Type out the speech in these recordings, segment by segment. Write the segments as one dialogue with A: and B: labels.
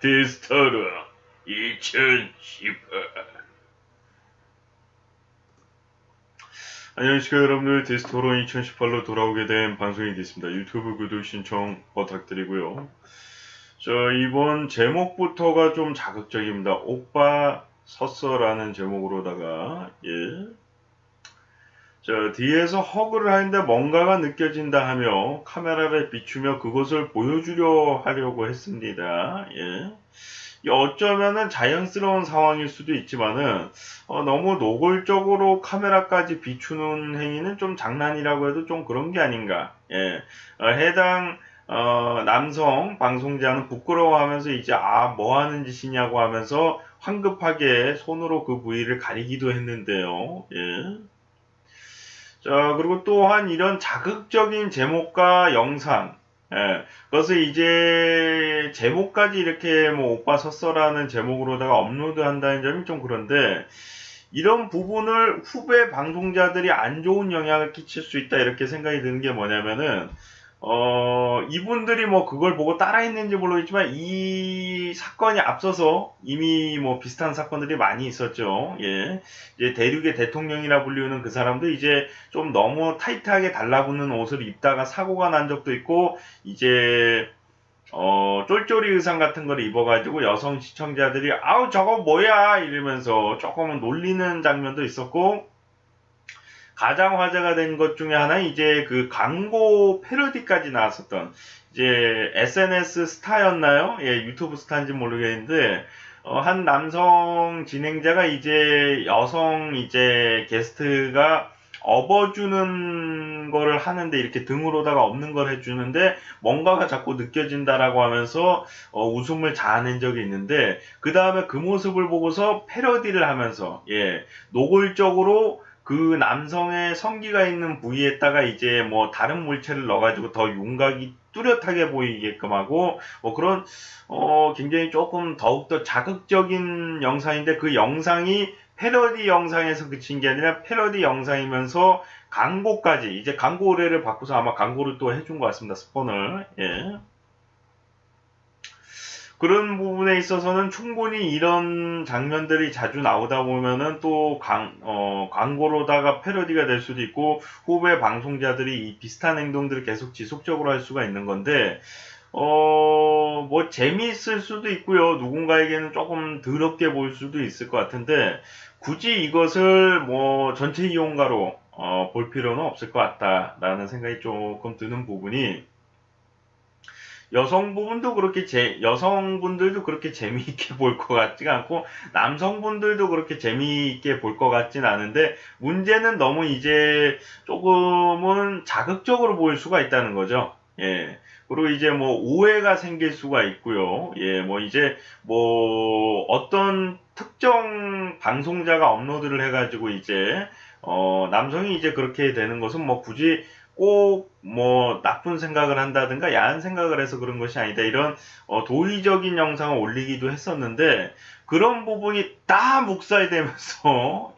A: 데스타라 2018. 안녕하십니까 여러분들, 데스토로 2018로 돌아오게 된 방송이 됐습니다. 유튜브 구독 신청 부탁드리고요. 이번 제목부터가 좀 자극적입니다. 오빠 섰어라는 제목으로다가 뒤에서 허그를 하는데 뭔가가 느껴진다 하며 카메라를 비추며 그것을 보여주려 하려고 했습니다. 어쩌면은 자연스러운 상황일 수도 있지만은 너무 노골적으로 카메라까지 비추는 행위는 좀 장난이라고 해도 좀 그런 게 아닌가. 해당 남성 방송자는 부끄러워하면서 이제 뭐 하는 짓이냐고 하면서 황급하게 손으로 그 부위를 가리기도 했는데요. 그리고 또한 이런 자극적인 제목과 영상, 그것을 이제 제목까지 이렇게 뭐 오빠 섰어라는 제목으로다가 업로드한다는 점이 좀 그런데, 이런 부분을 후배 방송자들이 안 좋은 영향을 끼칠 수 있다 이렇게 생각이 드는 게 뭐냐면은, 이분들이 뭐 그걸 보고 따라했는지 모르겠지만 이 사건이 앞서서 이미 뭐 비슷한 사건들이 많이 있었죠. 이제 대륙의 대통령이라 불리우는 그 사람도 이제 좀 너무 타이트하게 달라붙는 옷을 입다가 사고가 난 적도 있고, 이제 쫄쫄이 의상 같은 걸 입어가지고 여성 시청자들이 아우 저거 뭐야 이러면서 조금은 놀리는 장면도 있었고, 가장 화제가 된 것 중에 하나 이제 그 광고 패러디까지 나왔었던, 이제 SNS 스타였나요? 유튜브 스타인지 모르겠는데 한 남성 진행자가 이제 여성 이제 게스트가 업어주는 거를 하는데 이렇게 등으로다가 업는 걸 해주는데 뭔가가 자꾸 느껴진다라고 하면서 웃음을 자아낸 적이 있는데, 그 다음에 그 모습을 보고서 패러디를 하면서 노골적으로 그 남성의 성기가 있는 부위에다가 이제 뭐 다른 물체를 넣어가지고 더 윤곽이 뚜렷하게 보이게끔 하고 뭐 그런 굉장히 조금 더욱더 자극적인 영상인데, 그 영상이 패러디 영상에서 그친 게 아니라 패러디 영상이면서 광고까지, 이제 광고 의뢰를 받고서 아마 광고를 또 해준 것 같습니다. 스폰을. 그런 부분에 있어서는 충분히 이런 장면들이 자주 나오다 보면은 또 광고로다가 패러디가 될 수도 있고, 후배 방송자들이 이 비슷한 행동들을 계속 지속적으로 할 수가 있는 건데, 뭐 재미있을 수도 있고요. 누군가에게는 조금 더럽게 보일 수도 있을 것 같은데, 굳이 이것을 뭐 전체 이용가로 볼 필요는 없을 것 같다라는 생각이 조금 드는 부분이, 여성분들도 그렇게 재미있게 볼 것 같지가 않고 남성분들도 그렇게 재미있게 볼 것 같진 않은데, 문제는 너무 이제 조금은 자극적으로 보일 수가 있다는 거죠. 그리고 이제 뭐 오해가 생길 수가 있고요. 뭐 이제 뭐 어떤 특정 방송자가 업로드를 해가지고 이제 남성이 이제 그렇게 되는 것은 뭐 굳이 꼭 뭐 나쁜 생각을 한다든가 야한 생각을 해서 그런 것이 아니다, 이런 도의적인 영상을 올리기도 했었는데, 그런 부분이 다 묵살되면서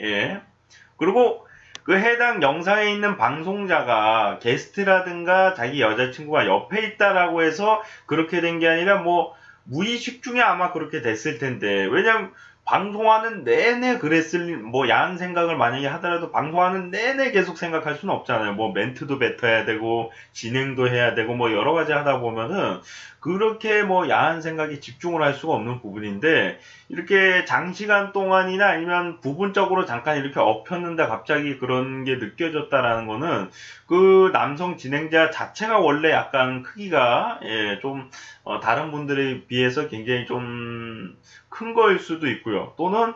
A: 그리고 그 해당 영상에 있는 방송자가 게스트라든가 자기 여자친구가 옆에 있다라고 해서 그렇게 된 게 아니라 뭐 무의식 중에 아마 그렇게 됐을 텐데, 왜냐면 방송하는 내내 뭐 야한 생각을 만약에 하더라도 방송하는 내내 계속 생각할 수는 없잖아요. 뭐 멘트도 뱉어야 되고 진행도 해야 되고 뭐 여러 가지 하다 보면은 그렇게 뭐 야한 생각에 집중을 할 수가 없는 부분인데, 이렇게 장시간 동안이나 아니면 부분적으로 잠깐 이렇게 엎혔는데 갑자기 그런 게 느껴졌다라는 거는, 그 남성 진행자 자체가 원래 약간 크기가 좀 다른 분들에 비해서 굉장히 좀 큰 거일 수도 있고요. 또는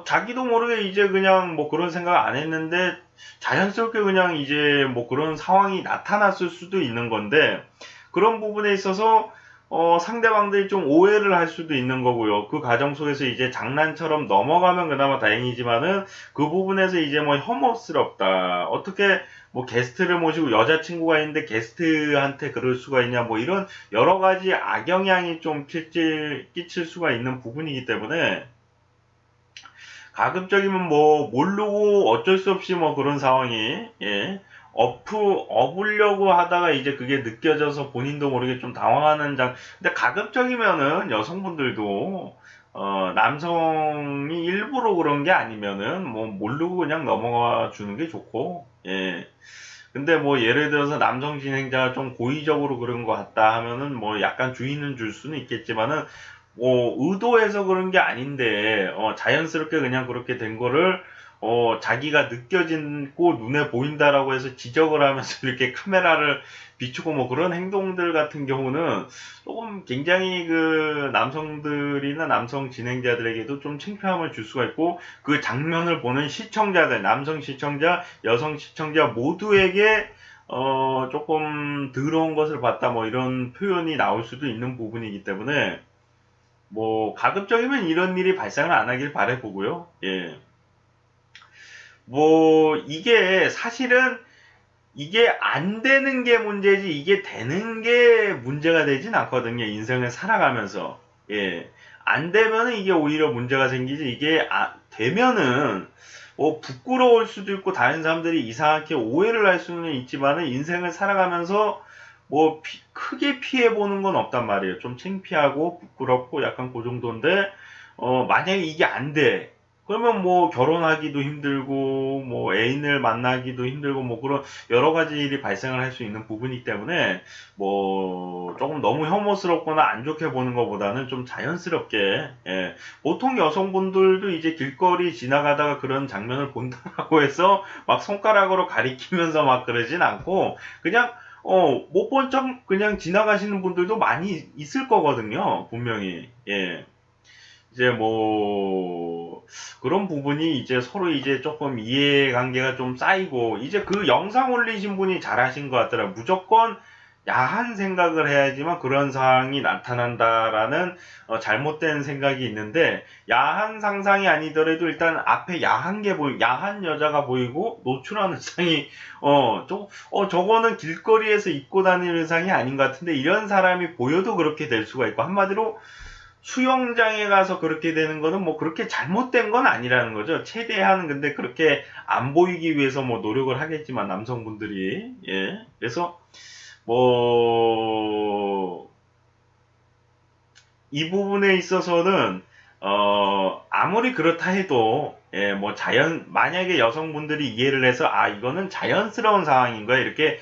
A: 자기도 모르게 이제 그냥 뭐 그런 생각 안 했는데 자연스럽게 그냥 이제 뭐 그런 상황이 나타났을 수도 있는 건데, 그런 부분에 있어서 상대방들이 좀 오해를 할 수도 있는 거고요. 그 과정 속에서 이제 장난처럼 넘어가면 그나마 다행이지만은, 그 부분에서 이제 뭐 혐오스럽다, 어떻게 뭐 게스트를 모시고 여자친구가 있는데 게스트한테 그럴 수가 있냐, 뭐 이런 여러 가지 악영향이 좀 끼칠 수가 있는 부분이기 때문에, 가급적이면 뭐 모르고 어쩔 수 없이 뭐 그런 상황이 업으려고 하다가 이제 그게 느껴져서 본인도 모르게 좀 당황하는 근데 가급적이면은 여성분들도, 남성이 일부러 그런 게 아니면은, 뭐, 모르고 그냥 넘어가 주는 게 좋고, 예. 근데 뭐, 예를 들어서 남성 진행자가 좀 고의적으로 그런 것 같다 하면은, 뭐, 약간 주의는 줄 수는 있겠지만은, 뭐, 의도해서 그런 게 아닌데, 자연스럽게 그냥 그렇게 된 거를, 자기가 느껴지고 눈에 보인다라고 해서 지적을 하면서 이렇게 카메라를 비추고 뭐 그런 행동들 같은 경우는 조금 굉장히 그 남성들이나 남성 진행자들에게도 좀 창피함을 줄 수가 있고 그 장면을 보는 시청자들, 남성 시청자, 여성 시청자 모두에게 조금 더러운 것을 봤다 뭐 이런 표현이 나올 수도 있는 부분이기 때문에 뭐 가급적이면 이런 일이 발생을 안 하길 바라보고요. 예. 뭐 이게 사실은 이게 안 되는 게 문제지 이게 되는 게 문제가 되진 않거든요. 인생을 살아가면서. 예. 안 되면은 이게 오히려 문제가 생기지 이게 되면은 뭐 부끄러울 수도 있고 다른 사람들이 이상하게 오해를 할 수는 있지만은 인생을 살아가면서 뭐 크게 피해 보는 건 없단 말이에요. 좀 창피하고 부끄럽고 약간 그 정도인데 만약에 이게 안 돼. 그러면 뭐 결혼하기도 힘들고 뭐 애인을 만나기도 힘들고 뭐 그런 여러 가지 일이 발생을 할 수 있는 부분이기 때문에 뭐 조금 너무 혐오스럽거나 안 좋게 보는 것보다는 좀 자연스럽게 예. 보통 여성분들도 이제 길거리 지나가다가 그런 장면을 본다고 해서 막 손가락으로 가리키면서 막 그러진 않고 그냥 못 본 척 그냥 지나가시는 분들도 많이 있을 거거든요. 분명히. 예. 이제 뭐 그런 부분이 이제 서로 이제 조금 이해관계가 좀 쌓이고 이제 그 영상 올리신 분이 잘하신 것 같더라고요. 무조건 야한 생각을 해야지만 그런 상황이 나타난다라는 잘못된 생각이 있는데 야한 상상이 아니더라도 일단 앞에 야한 게 야한 여자가 보이고 노출한 의상이 저거는 길거리에서 입고 다니는 의상이 아닌 것 같은데 이런 사람이 보여도 그렇게 될 수가 있고 한마디로 수영장에 가서 그렇게 되는 거는 뭐 그렇게 잘못된 건 아니라는 거죠. 최대한 근데 그렇게 안 보이기 위해서 뭐 노력을 하겠지만 남성분들이 예. 그래서 뭐 이 부분에 있어서는 아무리 그렇다 해도 예, 뭐 만약에 여성분들이 이해를 해서 이거는 자연스러운 상황인 거야 이렇게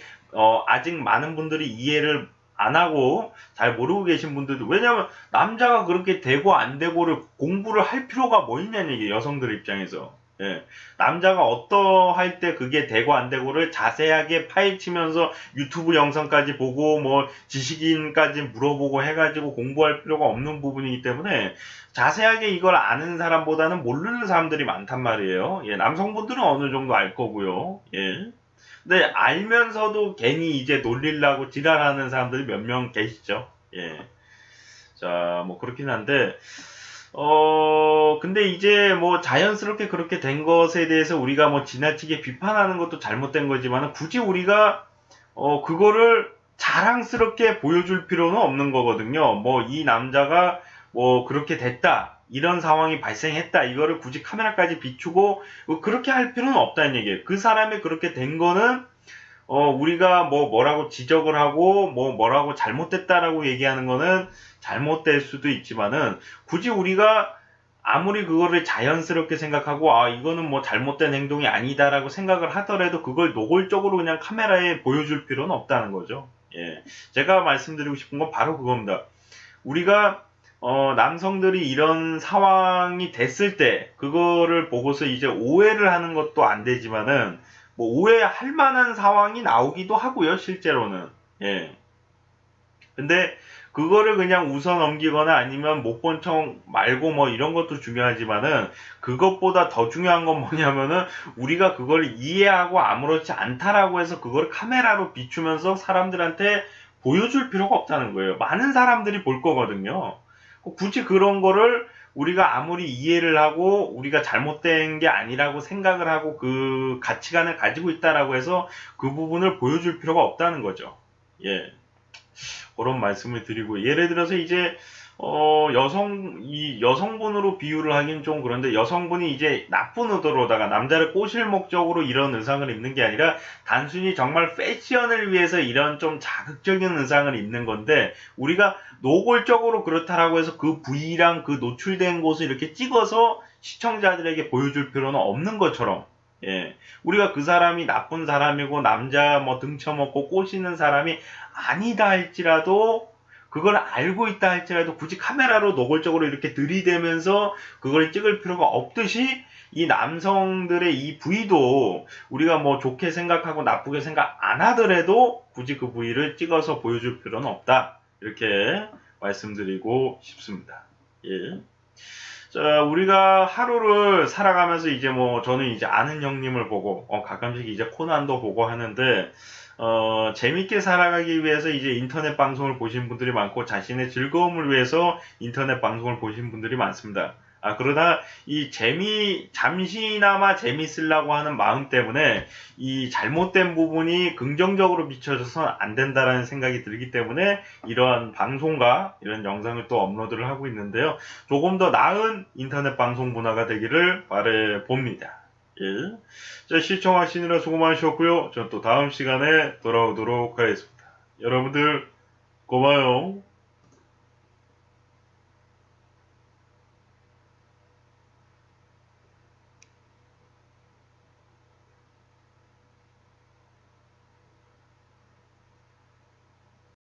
A: 아직 많은 분들이 이해를 안 하고 잘 모르고 계신 분들도 왜냐면 남자가 그렇게 되고 안 되고를 공부를 할 필요가 뭐 있냐는 얘기예요. 여성들 입장에서. 예. 남자가 어떠할 때 그게 되고 안 되고를 자세하게 파헤치면서 유튜브 영상까지 보고 뭐 지식인까지 물어보고 해가지고 공부할 필요가 없는 부분이기 때문에 자세하게 이걸 아는 사람보다는 모르는 사람들이 많단 말이에요. 예, 남성분들은 어느 정도 알 거고요. 예. 근데 알면서도 괜히 이제 놀리려고 지랄하는 사람들이 몇 명 계시죠. 예. 자, 뭐 그렇긴 한데 근데 이제 뭐 자연스럽게 그렇게 된 것에 대해서 우리가 뭐 지나치게 비판하는 것도 잘못된 거지만 굳이 우리가 그거를 자랑스럽게 보여줄 필요는 없는 거거든요. 뭐 이 남자가 뭐 그렇게 됐다. 이런 상황이 발생했다. 이거를 굳이 카메라까지 비추고 그렇게 할 필요는 없다는 얘기예요. 그 사람이 그렇게 된 거는 우리가 뭐라고 지적을 하고 뭐라고 잘못됐다라고 얘기하는 거는 잘못될 수도 있지만은 굳이 우리가 아무리 그거를 자연스럽게 생각하고 이거는 뭐 잘못된 행동이 아니다라고 생각을 하더라도 그걸 노골적으로 그냥 카메라에 보여줄 필요는 없다는 거죠. 예. 제가 말씀드리고 싶은 건 바로 그겁니다. 우리가 남성들이 이런 상황이 됐을 때 그거를 보고서 이제 오해를 하는 것도 안 되지만은 뭐 오해할 만한 상황이 나오기도 하고요, 실제로는. 예. 근데 그거를 그냥 웃어 넘기거나 아니면 못 본 척 말고 뭐 이런 것도 중요하지만은 그것보다 더 중요한 건 뭐냐면은 우리가 그걸 이해하고 아무렇지 않다라고 해서 그걸 카메라로 비추면서 사람들한테 보여줄 필요가 없다는 거예요. 많은 사람들이 볼 거거든요. 굳이 그런 거를 우리가 아무리 이해를 하고 우리가 잘못된 게 아니라고 생각을 하고 그 가치관을 가지고 있다라고 해서 그 부분을 보여줄 필요가 없다는 거죠. 예. 그런 말씀을 드리고 예를 들어서 이제 이 여성분으로 비유를 하긴 좀 그런데 여성분이 이제 나쁜 의도로다가 남자를 꼬실 목적으로 이런 의상을 입는 게 아니라 단순히 정말 패션을 위해서 이런 좀 자극적인 의상을 입는 건데 우리가 노골적으로 그렇다라고 해서 그 부위랑 그 노출된 곳을 이렇게 찍어서 시청자들에게 보여줄 필요는 없는 것처럼 예. 우리가 그 사람이 나쁜 사람이고 남자 뭐 등쳐먹고 꼬시는 사람이 아니다 할지라도 그걸 알고 있다 할지라도 굳이 카메라로 노골적으로 이렇게 들이대면서 그걸 찍을 필요가 없듯이 이 남성들의 이 부위도 우리가 뭐 좋게 생각하고 나쁘게 생각 안 하더라도 굳이 그 부위를 찍어서 보여줄 필요는 없다. 이렇게 말씀드리고 싶습니다. 예. 자, 우리가 하루를 살아가면서 이제 뭐 저는 이제 아는 형님을 보고 가끔씩 이제 코난도 보고 하는데 재밌게 살아가기 위해서 이제 인터넷 방송을 보신 분들이 많고 자신의 즐거움을 위해서 인터넷 방송을 보신 분들이 많습니다. 그러나 이 잠시나마 재밌으려고 하는 마음 때문에 이 잘못된 부분이 긍정적으로 비춰져서는 안 된다라는 생각이 들기 때문에 이러한 방송과 이런 영상을 또 업로드를 하고 있는데요. 조금 더 나은 인터넷 방송 문화가 되기를 바래 봅니다. 예. 자, 시청하시느라 수고 많으셨고요. 전 또 다음 시간에 돌아오도록 하겠습니다. 여러분들 고마워요.